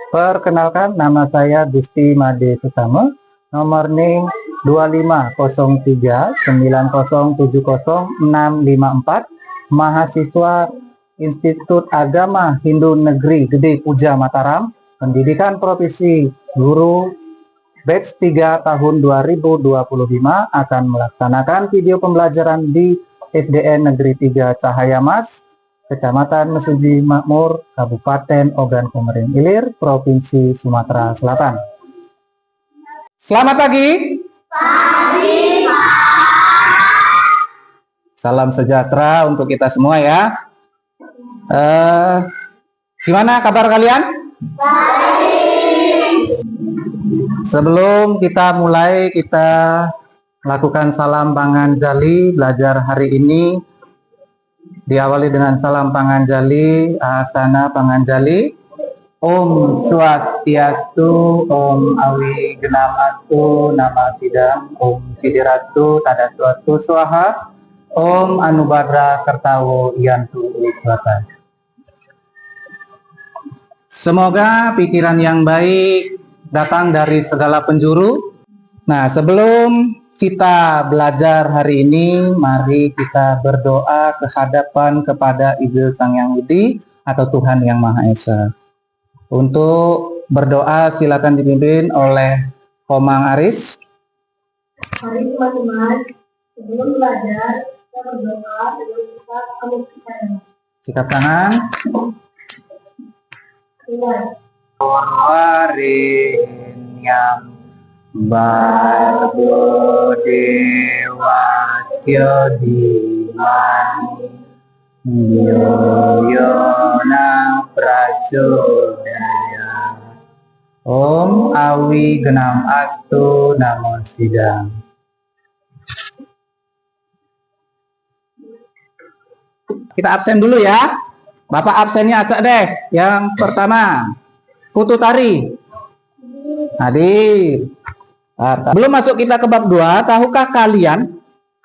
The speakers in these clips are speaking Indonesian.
Perkenalkan, nama saya Gusti Made Susamo, nomor NIM 250390700654, mahasiswa Institut Agama Hindu Negeri Gede Puja Mataram, pendidikan profesi guru batch 3 tahun 2025, akan melaksanakan video pembelajaran di SDN Negeri 3 Cahaya Mas, Kecamatan Mesuji Makmur, Kabupaten Ogan Komering Ilir, Provinsi Sumatera Selatan. Selamat pagi. Pagi, Pak. Salam sejahtera untuk kita semua ya. Gimana kabar kalian? Baik. Sebelum kita mulai, kita lakukan salam Panganjali. Belajar hari ini diawali dengan salam Panganjali, asana Panganjali. Om Swastiastu, Om Awi Genam Astu, Nama Sidam, Om Sidiratu, Tadasuatu Swaha, Om Anubadra Kertawo Yantu Wiswata. Semoga pikiran yang baik datang dari segala penjuru. Nah, sebelum kita belajar hari ini, mari kita berdoa kehadapan kepada Ibu Sang Hyang Widi atau Tuhan Yang Maha Esa. Untuk berdoa silakan dipimpin oleh Komang Aris. Mari teman-teman, sebelum belajar kita berdoa dengan sikap kemuliaan. Sikap tangan. Warin yang Barbo Dewasya Dimani Yoyona Pracodaya Om Awi Genam Astu Namo Sidam. Kita absen dulu ya. Bapak absennya acak deh. Yang pertama Putu Tari Hadir. Belum masuk kita ke bab 2, tahukah kalian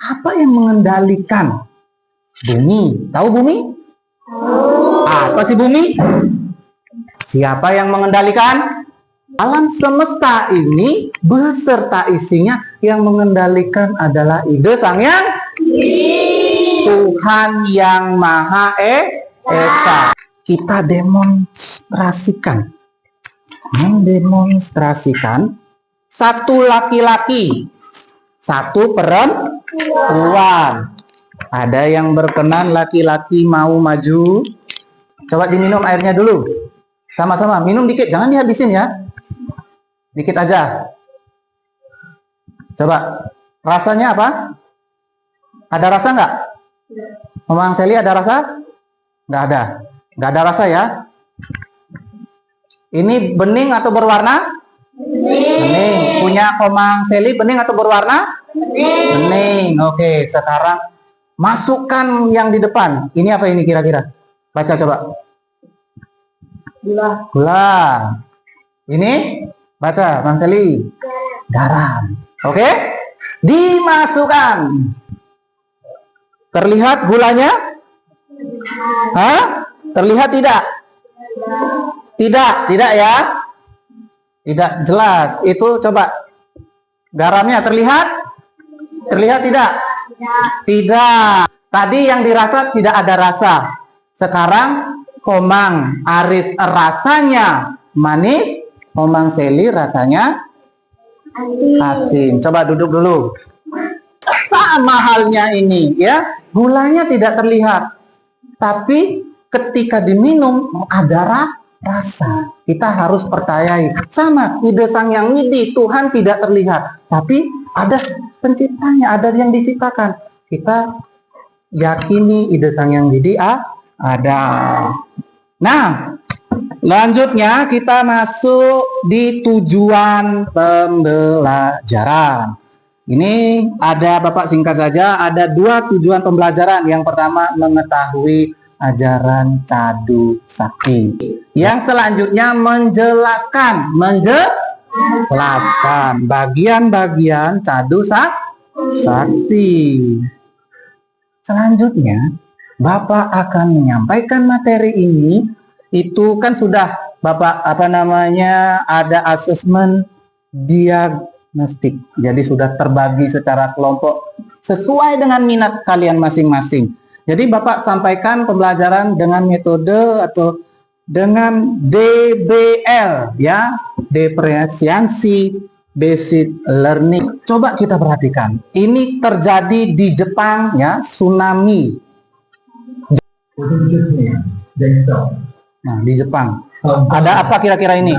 apa yang mengendalikan bumi? Tahu bumi? Apa sih bumi? Siapa yang mengendalikan? Alam semesta ini beserta isinya yang mengendalikan adalah Ide Sang Hyang Tuhan Yang Maha Esa. Kita mendemonstrasikan satu laki-laki, satu perempuan. Ada yang berkenan laki-laki mau maju? Coba diminum airnya dulu. Sama-sama, minum dikit, jangan dihabisin ya. Dikit aja. Coba, rasanya apa? Ada rasa nggak? Komang Seli ada rasa? Nggak ada. Nggak ada rasa ya. Ini bening atau berwarna? Bening. Punya Komang Seli bening atau berwarna? Bening. Oke, sekarang masukkan yang di depan. Ini apa ini kira-kira? Baca coba. Gula. Ini baca, Bang Seli. Garam. Oke? Dimasukkan. Terlihat gulanya? Hah? Terlihat tidak? Tidak ya? Tidak jelas. Itu coba garamnya terlihat? Terlihat tidak? Tidak. Tadi yang dirasa tidak ada rasa. Sekarang Komang Aris rasanya manis, Komang Seli rasanya asin. Coba duduk dulu. Sama halnya ini ya. Gulanya tidak terlihat. Tapi ketika diminum ada rasa. Kita harus percayai. Sama Ide Sang Hyang Widi, Tuhan tidak terlihat, tapi ada penciptanya, ada yang diciptakan. Kita yakini Ide Sang Hyang Widi ada. Nah, lanjutnya kita masuk di tujuan pembelajaran. Ini ada Bapak singkat saja, ada 2 tujuan pembelajaran. Yang pertama mengetahui ajaran Cadu Sakti. Yang selanjutnya menjelaskan bagian-bagian Cadu Sakti. Selanjutnya Bapak akan menyampaikan materi ini. Itu kan sudah Bapak apa namanya ada asesmen diagnostik. Jadi sudah terbagi secara kelompok sesuai dengan minat kalian masing-masing. Jadi Bapak sampaikan pembelajaran dengan metode atau dengan DBL ya, diferensiasi basic learning. Coba kita perhatikan. Ini terjadi di Jepang ya, tsunami. Nah, di Jepang. Ada apa kira-kira ini?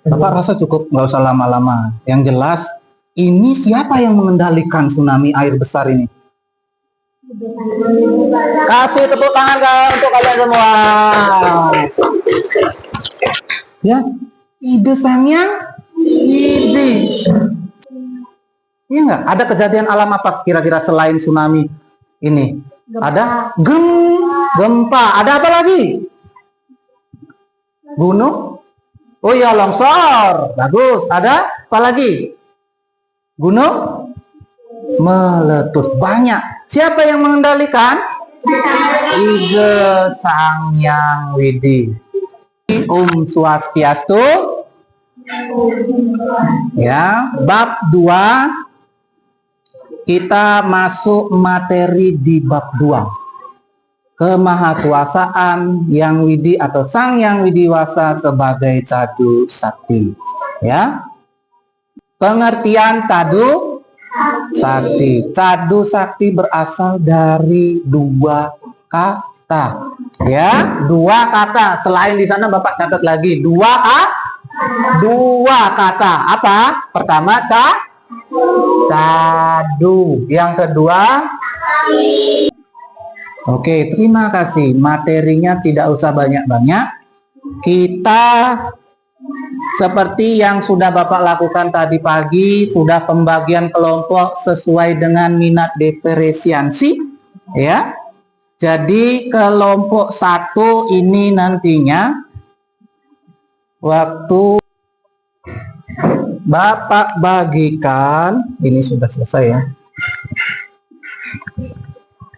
Bapak rasa cukup, nggak usah lama-lama. Yang jelas, ini siapa yang mengendalikan tsunami air besar ini? Kasih tepuk tangan untuk kalian semua. Ya, ide sang yang ide. Iya nggak? Ada kejadian alam apa kira-kira selain tsunami ini? Ada gempa. Ada apa lagi? Gunung? Oh iya, longsor. Bagus. Ada apa lagi? Gunung meletus. Banyak. Siapa yang mengendalikan? Ide Sang Yang Widi. Swastiastu. Ya, bab 2. Kita masuk materi di bab 2. Kemahakuasaan Yang Widi atau Sang Yang Widiwasa sebagai Cadu Sakti. Ya. Pengertian Cadu Sakti. Cadu Sakti berasal dari 2 kata. Ya, 2 kata. Selain di sana Bapak catat lagi 2 kata. Apa? Pertama Cadu. Yang kedua Oke, terima kasih. Materinya tidak usah banyak-banyak. Kita seperti yang sudah Bapak lakukan tadi pagi, sudah pembagian kelompok sesuai dengan minat diferensiasi, ya. Jadi kelompok 1 ini nantinya waktu Bapak bagikan, ini sudah selesai ya.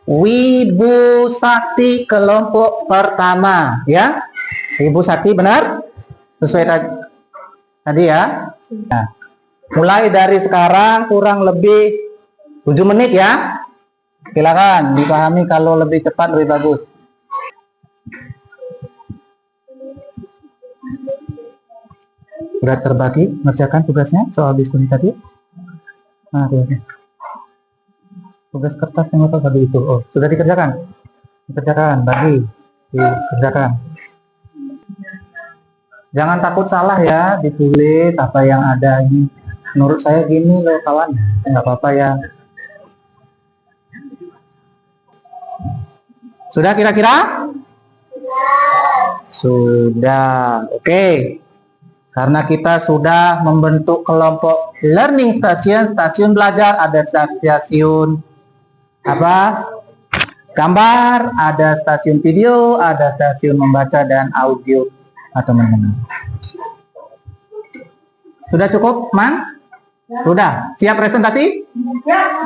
Wibu Sakti kelompok pertama, ya. Wibu Sakti benar? Sesuai tadi ya. Nah, mulai dari sekarang kurang lebih 7 menit ya. Silakan dipahami, kalau lebih cepat lebih bagus. Sudah terbagi mengerjakan tugasnya soal diskusi tadi? Nah, tugas kertas yang apa tadi itu? Oh, sudah dikerjakan? Dikerjakan, bagi, dikerjakan. Jangan takut salah ya, ditulis apa yang ada ini. Menurut saya gini loh kawan, nggak apa-apa ya. Sudah kira-kira? Sudah, oke. Karena kita sudah membentuk kelompok learning station, stasiun belajar, ada stasiun apa? Gambar, ada stasiun video, ada stasiun membaca dan audio atau mendengar. Sudah cukup, Man? Sudah. Siap presentasi?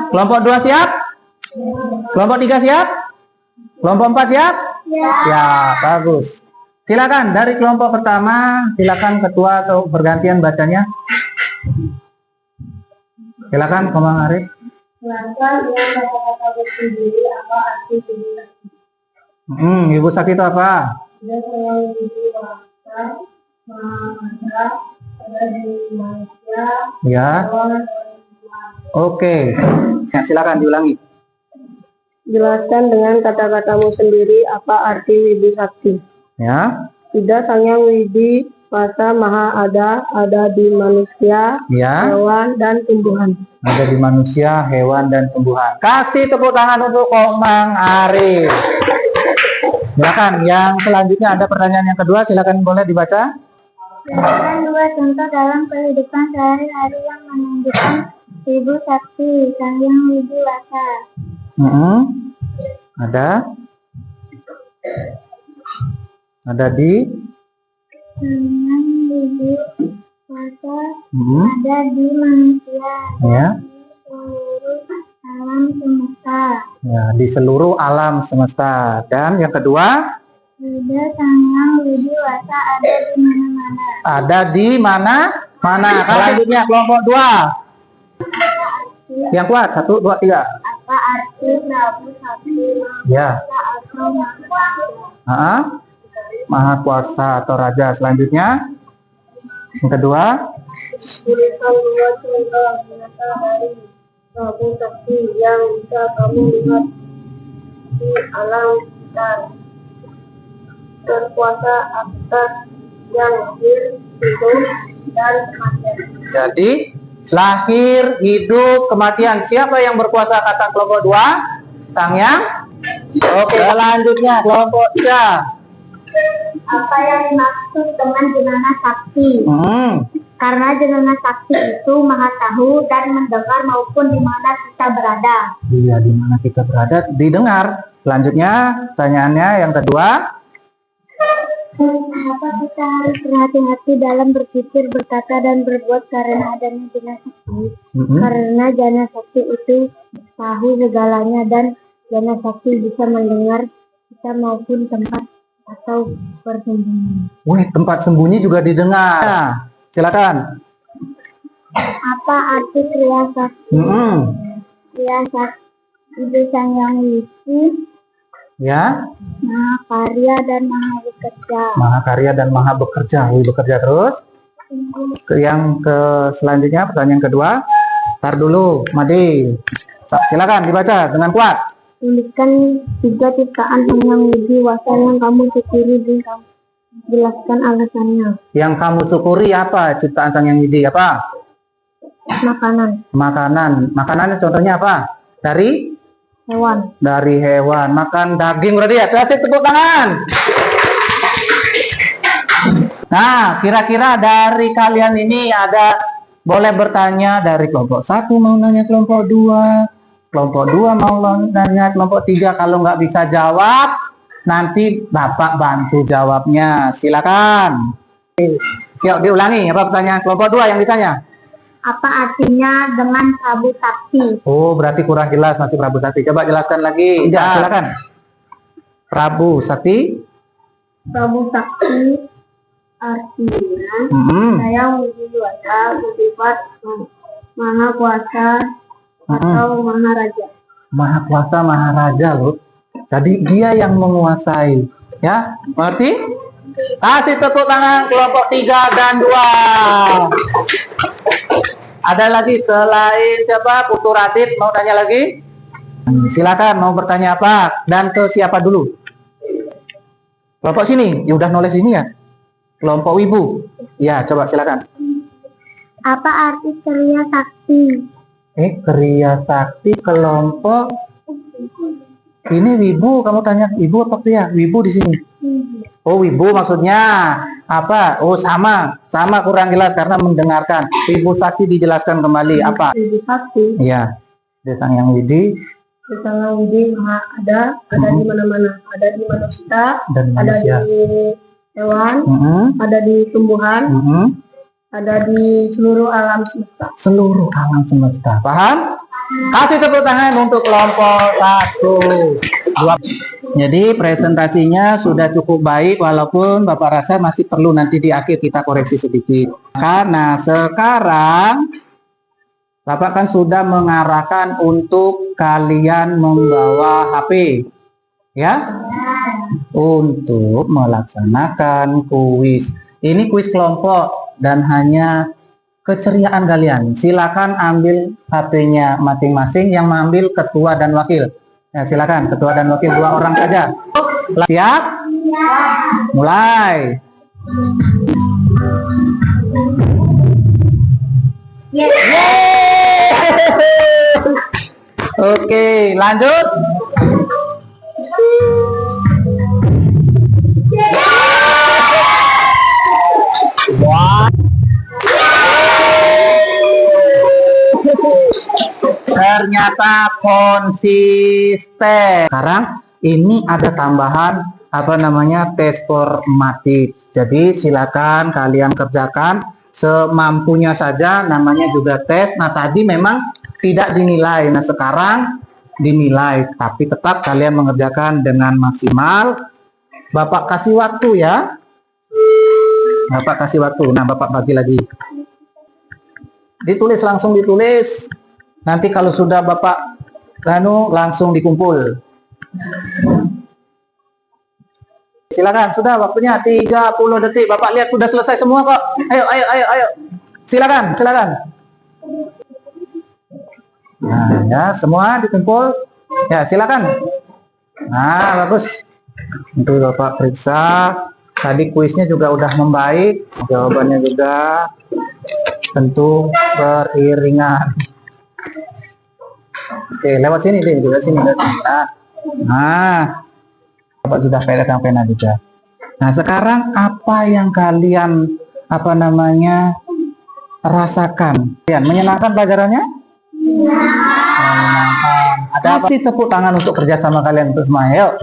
Kelompok 2 siap? Kelompok 3 siap? Kelompok 4 siap? Ya, bagus. Silakan dari kelompok pertama, silakan ketua atau bergantian bacanya. Silakan, Komang Arif. Jelaskan dengan kata-kata bersendiri apa arti Ibu Sakti. Ibu Sakti itu apa? Dia selalu diwasa, maha ada di manusia, Ya. Oke. Ya, silakan diulangi. Jelaskan dengan kata-katamu sendiri apa arti Wibu Sakti. Ya. Tidak Sang Yang Widi Wasa Maha ada di manusia, Ya. hewan dan tumbuhan. Ada di manusia, hewan dan tumbuhan. Kasih tepuk tangan untuk Komang Arif. Silakan. Yang selanjutnya ada pertanyaan yang kedua, silakan boleh dibaca. Berikan 2 contoh dalam kehidupan sehari-hari yang menunjukkan Ibu Sakti, Sang Yang Widi Wasa. Ada di Sang Yang Widi Wasa ada di manusia, ya. di seluruh alam semesta. Ya, di seluruh alam semesta. Dan yang kedua, Buddha Sang Hyang Widi Wasa ada di mana-mana. Ada di mana? Mana? Selanjutnya kelompok 2. Yang kuat 1, 2, 3. Apa arti Prabu Sakti Ya. atau Maha Maha kuasa atau raja. Selanjutnya yang kedua. Tulisan 2 contoh matahari Prabu Sakti yang bisa kamu lihat di alam sekitar, berkuasa atas yang lahir, hidup, dan kematian. Jadi lahir, hidup, kematian. Siapa yang berkuasa kata kelompok 2? Sang Hyang. Oke, selanjutnya kelompok 3. Apa yang dimaksud dengan jenana sakti? Karena jenana sakti itu maha tahu dan mendengar maupun di mana kita berada. Iya, di mana kita berada didengar. Selanjutnya pertanyaannya yang kedua. Kenapa kita harus berhati-hati dalam berpikir, berkata, dan berbuat karena adanya jana sakti? Karena jana sakti itu tahu segalanya dan jana sakti bisa mendengar kita maupun tempat atau persembunyian. Wih, tempat sembunyi juga didengar. Nah, silakan. Apa arti kriya sakti? Kriya sakti itu Sang Hyang Widi, Ya, maha karya dan maha bekerja. maha karya dan maha bekerja. Wih, bekerja terus. Yang ke selanjutnya pertanyaan kedua. Tar dulu, Madi. Silakan dibaca dengan kuat. Tuliskan 3 ciptaan Sang Hyang Widi Wasa yang kamu syukuri dan kamu jelaskan alasannya. Yang kamu syukuri apa? Ciptaan Sang Hyang Widi apa? Makanan, Makanan. Makanannya contohnya apa? Dari hewan. hewan. Makan daging berarti ya. Kasih tepuk tangan. Nah, kira-kira dari kalian ini ada boleh bertanya dari kelompok 1 mau nanya kelompok 2. Kelompok 2 mau nanya kelompok 3. Kalau nggak bisa jawab, nanti Bapak bantu jawabnya. Silakan. Yuk diulangi apa pertanyaan kelompok 2 yang ditanya. Apa artinya dengan Prabu Sakti? Oh, berarti kurang jelas masih Prabu Sakti. Coba jelaskan lagi. Ya, silakan. Prabu Sakti. Prabu Sakti artinya saya Widi Wasa bersifat maha kuasa atau maha raja. Maha kuasa, maha raja loh. Jadi dia yang menguasai. Ya, berarti kasih tepuk tangan kelompok 3 dan 2. Ada lagi selain siapa? Putu Ratid mau tanya lagi? Silakan mau bertanya apa? Dan ke siapa dulu? Kelompok sini, ya udah nulis ini ya. Kelompok Wibu. Ya, coba silakan. Apa arti kriya sakti? Kriya sakti kelompok ini Wibu, kamu tanya Ibu apa Kriya? Wibu di sini. Oh, Wibu maksudnya apa? Oh, sama kurang jelas karena mendengarkan. Wibu Sakti dijelaskan kembali apa? Widi Sakti, Iya. Sang Hyang Widi Sang Hyang Widi maha ada di mana-mana, ada di manusia, dan ada manusia. di hewan, ada di tumbuhan, ada di seluruh alam semesta. Seluruh alam semesta. Paham? Kasih tepuk tangan untuk kelompok 1, 2. Jadi presentasinya sudah cukup baik walaupun Bapak rasa masih perlu nanti di akhir kita koreksi sedikit. Karena sekarang Bapak kan sudah mengarahkan untuk kalian membawa HP. Ya? Untuk melaksanakan kuis. Ini kuis kelompok dan hanya keceriaan kalian. Silakan ambil HP-nya masing-masing, yang mengambil ketua dan wakil. Ya, silakan ketua dan wakil 2 orang saja. Siap? Mulai. Oke, lanjut. Ternyata konsisten. Sekarang ini ada tambahan tes formatif. Jadi silakan kalian kerjakan semampunya saja, namanya juga tes. Nah, tadi memang tidak dinilai. Nah, sekarang dinilai, tapi tetap kalian mengerjakan dengan maksimal Bapak kasih waktu ya. Bapak kasih waktu. Nah, Bapak bagi lagi. Ditulis, langsung ditulis. Nanti kalau sudah Bapak langsung dikumpul. Silakan, sudah waktunya 30 detik. Bapak lihat sudah selesai semua kok. Ayo. Silakan. Nah, ya, semua dikumpul. Ya, silakan. Nah, bagus. Untuk Bapak periksa. Tadi kuisnya juga udah membaik. Jawabannya juga tentu beriringan. Oke, lewat sini deh, lewat sini. Nah, Bapak sudah pegang pena juga. Nah, sekarang apa yang kalian rasakan? Kalian menyenangkan pelajarannya? Menyenangkan. Ada apa sih tepuk tangan untuk kerjasama kalian untuk semua? Yuk.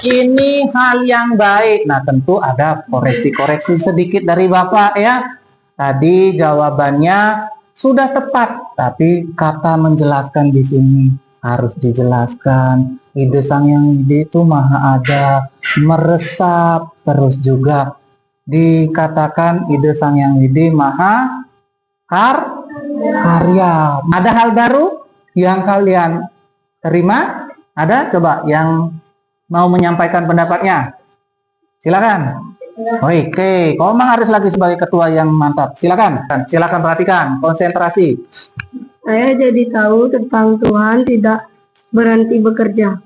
Ini hal yang baik. Nah, tentu ada koreksi-koreksi sedikit dari Bapak ya. Tadi jawabannya sudah tepat, tapi kata menjelaskan di sini harus dijelaskan. Ide Sang Yang Widi itu maha ada, meresap, terus juga dikatakan ide Sang Yang Widi maha karya. Ada hal baru yang kalian terima? Ada? Coba yang mau menyampaikan pendapatnya. Silakan. Oke, Komang Haris lagi sebagai ketua yang mantap. Silakan perhatikan, konsentrasi. Saya jadi tahu tentang Tuhan tidak berhenti bekerja.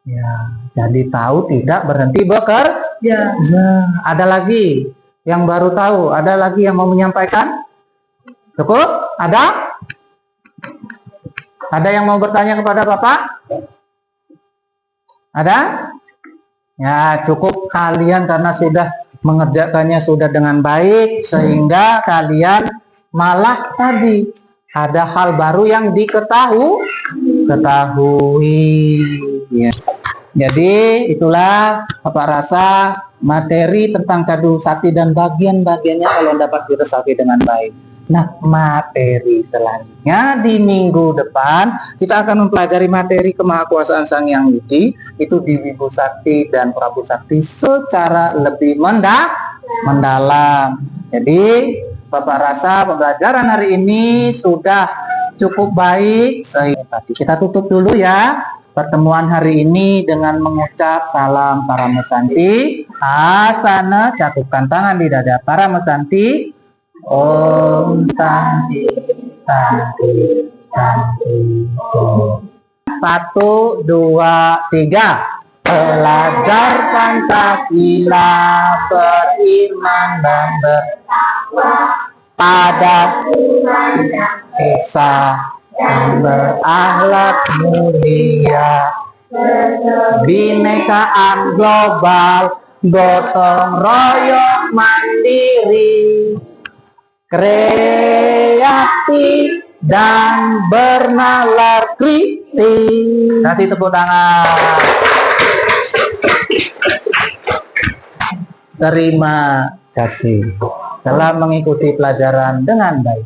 Ya, jadi tahu tidak berhenti bekerja. Ya, ada lagi yang baru tahu, ada lagi yang mau menyampaikan? Cukup? Ada? Ada yang mau bertanya kepada Bapak? Ada? Ya, cukup kalian karena sudah mengerjakannya sudah dengan baik, sehingga kalian malah tadi ada hal baru yang ketahui. Ya. Jadi itulah Bapak rasa materi tentang kadu sakti dan bagian-bagiannya kalau dapat diresapi dengan baik. Nah, materi selanjutnya di minggu depan kita akan mempelajari materi kemahakuasaan Sang Yang Widi itu di Wibu Sakti dan Prabu Sakti secara lebih mendalam. Jadi Bapak rasa pembelajaran hari ini sudah cukup baik. Sehingga kita tutup dulu ya pertemuan hari ini dengan mengucap salam para mesanti. Asana, cakupkan tangan di dada para mesanti. Om Santi Santi Santi Om. 1, 2, 3. Belajar Pancasila, beriman dan bertakwa pada Esa dan berakhlak mulia, binekaan global, gotong royong mandiri, kreatif dan bernalar kritis. Kasih tepuk tangan. Terima kasih telah mengikuti pelajaran dengan baik.